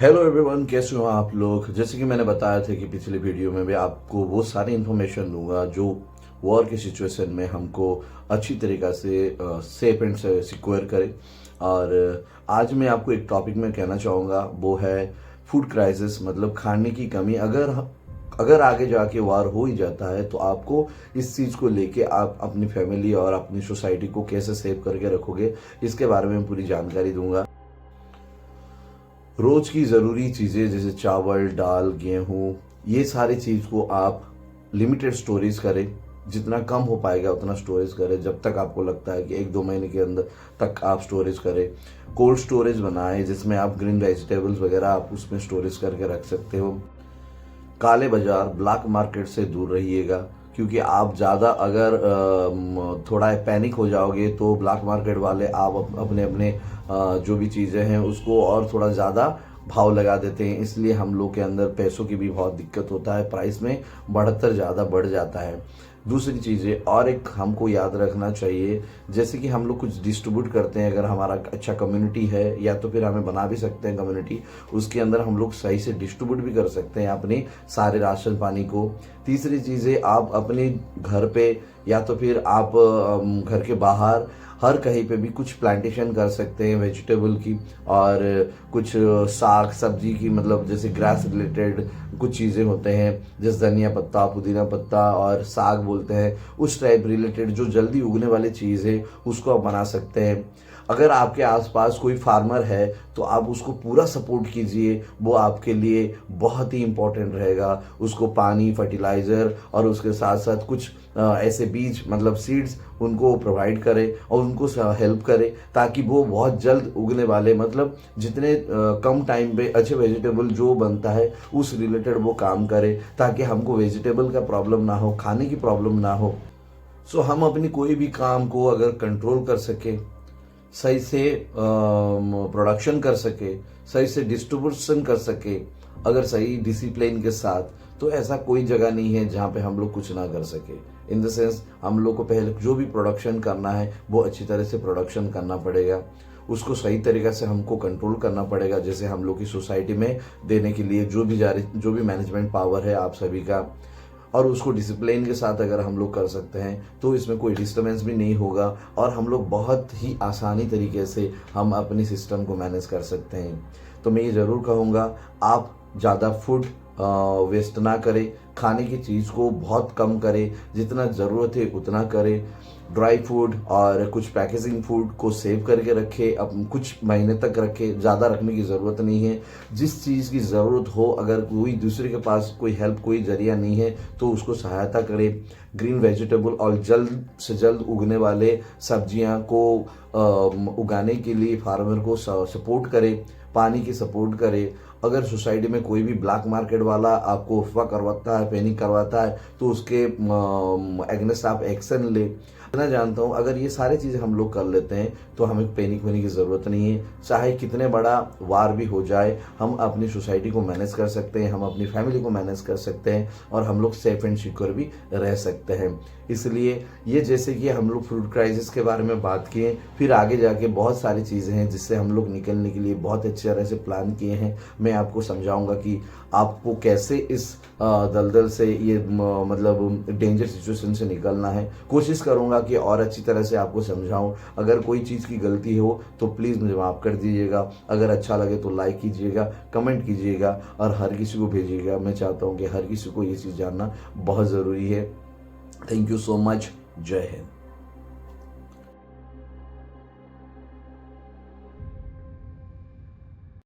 Hello everyone, कैसे हो आप लोग। जैसे कि मैंने बताया था कि पिछले वीडियो में मैं आपको वो सारी इन्फॉर्मेशन दूंगा जो वॉर की सिचुएशन में हमको अच्छी तरीक़ा से सेफ एंड सिक्योर करे। और आज मैं आपको एक टॉपिक में कहना चाहूँगा, वो है फूड क्राइसिस, मतलब खाने की कमी। अगर आगे जाके वार हो ही जाता है तो आपको इस चीज़ को लेके आप अपनी फैमिली और अपनी सोसाइटी को कैसे सेव करके रखोगे, इसके बारे में पूरी जानकारी दूंगा। रोज की ज़रूरी चीज़ें जैसे चावल, दाल, गेहूँ, ये सारी चीज़ को आप लिमिटेड स्टोरेज करें। जितना कम हो पाएगा उतना स्टोरेज करें, जब तक आपको लगता है कि 1-2 महीने के अंदर तक आप स्टोरेज करें। कोल्ड स्टोरेज बनाएं जिसमें आप ग्रीन वेजिटेबल्स वगैरह आप उसमें स्टोरेज करके रख सकते हो। काले बाजार, ब्लैक मार्केट से दूर रहिएगा, क्योंकि आप ज़्यादा अगर थोड़ा पैनिक हो जाओगे तो ब्लैक मार्केट वाले आप अपने अपने जो भी चीज़ें हैं उसको और थोड़ा ज़्यादा भाव लगा देते हैं। इसलिए हम लोग के अंदर पैसों की भी बहुत दिक्कत होता है, प्राइस में बढ़तर ज़्यादा बढ़ जाता है। दूसरी चीज़ें और एक हमको याद रखना चाहिए, जैसे कि हम लोग कुछ डिस्ट्रीब्यूट करते हैं, अगर हमारा अच्छा कम्युनिटी है या तो फिर हमें बना भी सकते हैं कम्युनिटी, उसके अंदर हम लोग सही से डिस्ट्रीब्यूट भी कर सकते हैं अपने सारे राशन पानी को। तीसरी चीज़ें, आप अपने घर पे या तो फिर आप घर के बाहर हर कहीं पे भी कुछ प्लांटेशन कर सकते हैं वेजिटेबल की, और कुछ साग सब्जी की, मतलब जैसे ग्रास रिलेटेड कुछ चीज़ें होते हैं, जैसे धनिया पत्ता, पुदीना पत्ता और साग बोलते हैं, उस टाइप रिलेटेड जो जल्दी उगने वाली चीज़ है उसको आप बना सकते हैं। अगर आपके आसपास कोई फार्मर है तो आप उसको पूरा सपोर्ट कीजिए, वो आपके लिए बहुत ही इम्पोर्टेंट रहेगा। उसको पानी, फर्टिलाइज़र और उसके साथ साथ कुछ ऐसे बीज, मतलब सीड्स उनको प्रोवाइड करें और उनको हेल्प करें, ताकि वो बहुत जल्द उगने वाले, मतलब जितने कम टाइम पे अच्छे वेजिटेबल जो बनता है उस रिलेटेड वो काम करे, ताकि हमको वेजिटेबल का प्रॉब्लम ना हो, खाने की प्रॉब्लम ना हो। सो हम अपनी कोई भी काम को अगर कंट्रोल कर सके, सही से प्रोडक्शन कर सके, सही से डिस्ट्रीब्यूशन कर सके, अगर सही डिसिप्लिन के साथ, तो ऐसा कोई जगह नहीं है जहाँ पे हम लोग कुछ ना कर सके। इन द सेंस, हम लोग को पहले जो भी प्रोडक्शन करना है वो अच्छी तरह से प्रोडक्शन करना पड़ेगा, उसको सही तरीक़े से हमको कंट्रोल करना पड़ेगा। जैसे हम लोग की सोसाइटी में देने के लिए जो भी मैनेजमेंट पावर है आप सभी का, और उसको डिसिप्लिन के साथ अगर हम लोग कर सकते हैं तो इसमें कोई डिस्टर्बेंस भी नहीं होगा, और हम लोग बहुत ही आसानी तरीके से हम अपनी सिस्टम को मैनेज कर सकते हैं। तो मैं ये ज़रूर कहूँगा, आप ज़्यादा फूड वेस्ट ना करें, खाने की चीज़ को बहुत कम करें, जितना ज़रूरत है उतना करें। ड्राई फूड और कुछ पैकेजिंग फूड को सेव करके रखें, अब कुछ महीने तक रखें, ज़्यादा रखने की ज़रूरत नहीं है। जिस चीज़ की ज़रूरत हो, अगर कोई दूसरे के पास कोई हेल्प, कोई जरिया नहीं है तो उसको सहायता करें। ग्रीन वेजिटेबल और जल्द से जल्द उगने वाले सब्जियां को उगाने के लिए फार्मर को सपोर्ट करें, पानी की सपोर्ट करें। अगर सोसाइटी में कोई भी ब्लैक मार्केट वाला आपको अफवाह करवाता है, पैनिक करवाता है, तो उसके एगेंस्ट आप एक्शन ले। मैं जानता हूँ अगर ये सारी चीज़ें हम लोग कर लेते हैं तो हमें पैनिक होने की ज़रूरत नहीं है। चाहे कितने बड़ा वार भी हो जाए, हम अपनी सोसाइटी को मैनेज कर सकते हैं, हम अपनी फैमिली को मैनेज कर सकते हैं, और हम लोग सेफ एंड सिक्योर भी रह सकते हैं। इसलिए ये, जैसे कि हम लोग फूड क्राइसिस के बारे में बात किए, फिर आगे जाके बहुत सारी चीज़ें हैं जिससे हम लोग निकलने के लिए बहुत अच्छी तरह से प्लान किए हैं। मैं आपको समझाऊंगा कि आपको कैसे इस दलदल से, ये मतलब डेंजर सिचुएशन से निकलना है। कोशिश करूंगा कि और अच्छी तरह से आपको समझाऊं। अगर कोई चीज़ की गलती हो तो प्लीज़ मुझे माफ़ कर दीजिएगा। अगर अच्छा लगे तो लाइक कीजिएगा, कमेंट कीजिएगा और हर किसी को भेजिएगा। मैं चाहता हूं कि हर किसी को ये चीज़ जानना बहुत ज़रूरी है। Thank you so much. जय हिंद।